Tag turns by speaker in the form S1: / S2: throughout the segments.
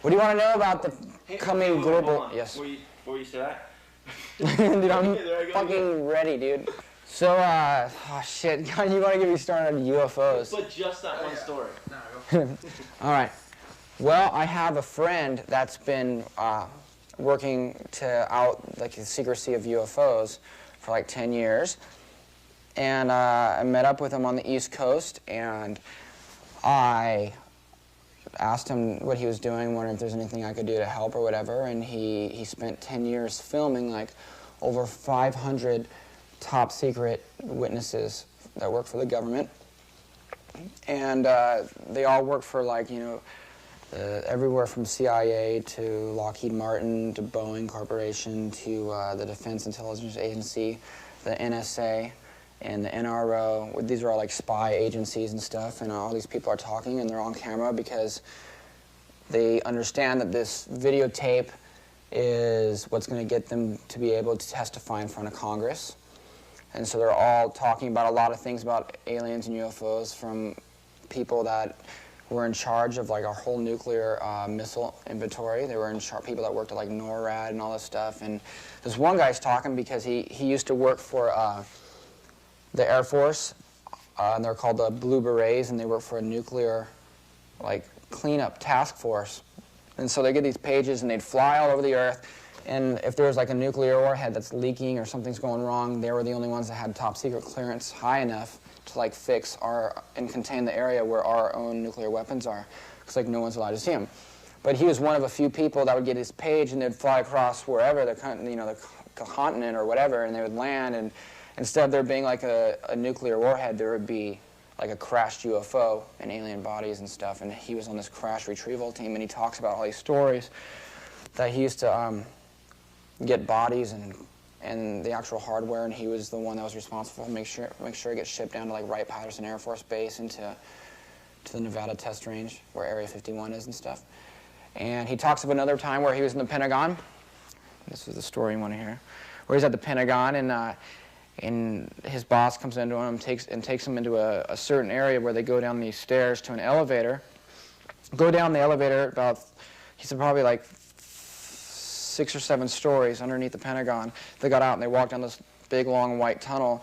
S1: What do you want to know about the coming global... Yes.
S2: Before you say that.
S1: Dude, I'm fucking ready, dude. So, oh shit, God, you want to get me started on UFOs.
S2: But just that one story.
S1: All right. Well, I have a friend that's been working to out like the secrecy of UFOs for like 10 years. And I met up with him on the East Coast, and I asked him what he was doing, wondering if there's anything I could do to help or whatever, and he spent 10 years filming like over 500 top secret witnesses that work for the government. And they all work for like, you know, everywhere from CIA to Lockheed Martin to Boeing Corporation to the Defense Intelligence Agency, the NSA, and the NRO. These are all like spy agencies and stuff, and all these people are talking and they're on camera because they understand that this videotape is what's going to get them to be able to testify in front of Congress. And so they're all talking about a lot of things about aliens and UFOs, from people that were in charge of like our whole nuclear missile inventory. They were in charge, people that worked at like NORAD and all this stuff. And this one guy's talking because he used to work for the Air Force, and they're called the Blue Berets, and they work for a nuclear like cleanup task force. And so they get these pages and they'd fly all over the earth, and if there was like a nuclear warhead that's leaking or something's going wrong, they were the only ones that had top secret clearance high enough to like fix and contain the area where our own nuclear weapons are, because like no one's allowed to see them. But he was one of a few people that would get his page and they'd fly across wherever the continent or whatever, and they would land, and instead of there being like a nuclear warhead, there would be like a crashed UFO and alien bodies and stuff. And he was on this crash retrieval team, and he talks about all these stories that he used to get bodies and the actual hardware, and he was the one that was responsible to make sure it gets shipped down to like Wright-Patterson Air Force Base and to the Nevada test range where Area 51 is and stuff. And he talks of another time where he was in the Pentagon. This is the story you want to hear. Where he's at the Pentagon, and his boss comes into him and takes him into a certain area where they go down these stairs to an elevator. Go down the elevator about, he said, probably like 6 or 7 stories underneath the Pentagon. They got out and they walked down this big long white tunnel,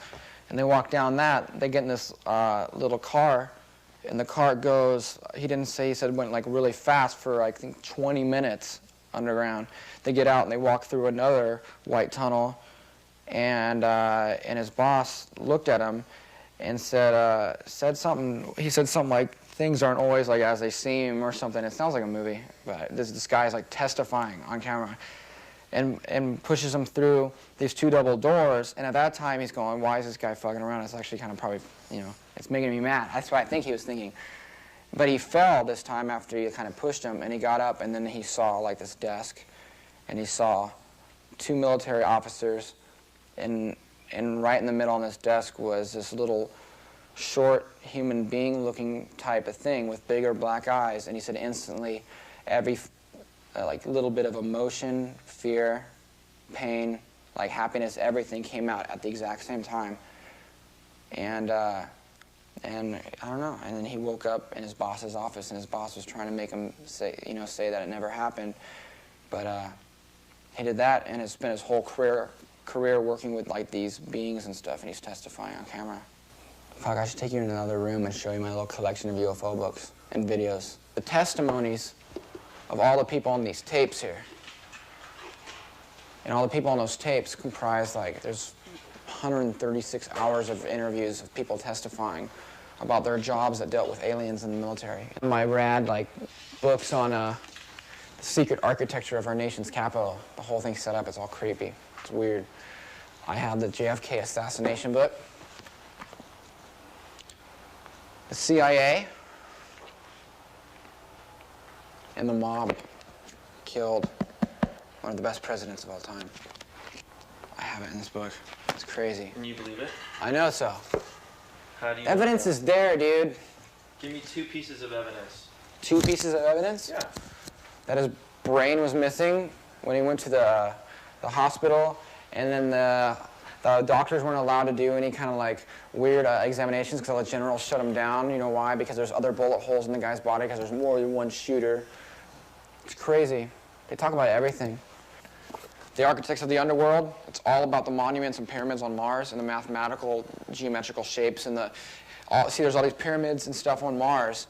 S1: and they walk down that. They get in this little car, and the car goes, he didn't say, he said it went like really fast for I think 20 minutes underground. They get out and they walk through another white tunnel, and his boss looked at him and said something. He said something like, "Things aren't always like as they seem," or something. It sounds like a movie, but this guy's like testifying on camera, and pushes him through these 2 double doors. And at that time, he's going, "Why is this guy fucking around? It's actually kind of probably, you know, it's making me mad." That's what I think he was thinking. But he fell this time after he kind of pushed him, and he got up, and then he saw like this desk, and he saw 2 military officers. And right in the middle on this desk was this little short human being looking type of thing with bigger black eyes. And he said instantly every like little bit of emotion, fear, pain, like happiness, everything came out at the exact same time. And I don't know. And then he woke up in his boss's office, and his boss was trying to make him say that it never happened. But he did that, and has spent his whole career working with like these beings and stuff, and he's testifying on camera. Fuck, I should take you in another room and show you my little collection of UFO books and videos. The testimonies of all the people on these tapes here. And all the people on those tapes comprise like, there's 136 hours of interviews of people testifying about their jobs that dealt with aliens in the military. My rad like books on the secret architecture of our nation's capital. The whole thing's set up, it's all creepy. It's weird. I have the JFK assassination book. The CIA and the mob killed one of the best presidents of all time. I have it in this book. It's crazy.
S2: Can you believe it?
S1: I know so.
S2: How do you
S1: Evidence is there, dude.
S2: Give me 2 pieces of evidence.
S1: 2 pieces of evidence?
S2: Yeah.
S1: That his brain was missing when he went to the hospital, and then the doctors weren't allowed to do any kind of like weird examinations because the generals shut him down. You know why? Because there's other bullet holes in the guy's body because there's more than one shooter. It's crazy. They talk about everything. The architects of the underworld, it's all about the monuments and pyramids on Mars and the mathematical, geometrical shapes and see, there's all these pyramids and stuff on Mars,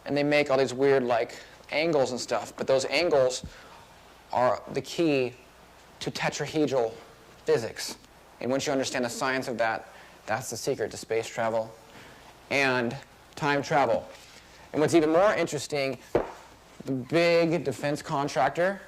S1: and they make all these weird, like, angles and stuff, but those angles are the key to tetrahedral physics. And once you understand the science of that, that's the secret to space travel and time travel. And what's even more interesting, the big defense contractor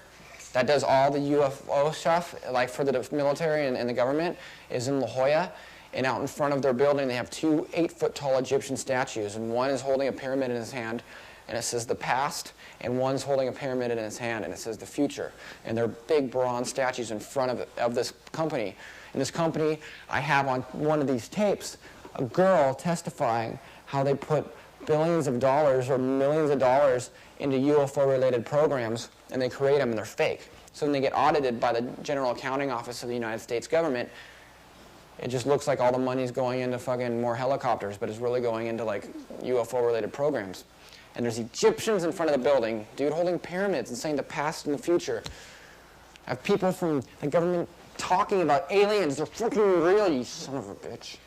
S1: that does all the UFO stuff, like for the military and the government, is in La Jolla. And out in front of their building, they have 2 8-foot-tall Egyptian statues. And one is holding a pyramid in his hand, and it says the past. And one's holding a pyramid in his hand, and it says the future. And they're big bronze statues in front of this company. In this company, I have on one of these tapes a girl testifying how they put billions of dollars or millions of dollars into UFO-related programs, and they create them, and they're fake. So when they get audited by the General Accounting Office of the United States government, it just looks like all the money's going into fucking more helicopters, but it's really going into, like, UFO-related programs. And there's Egyptians in front of the building, dude holding pyramids and saying the past and the future. I have people from the government talking about aliens. They're fucking real, you son of a bitch.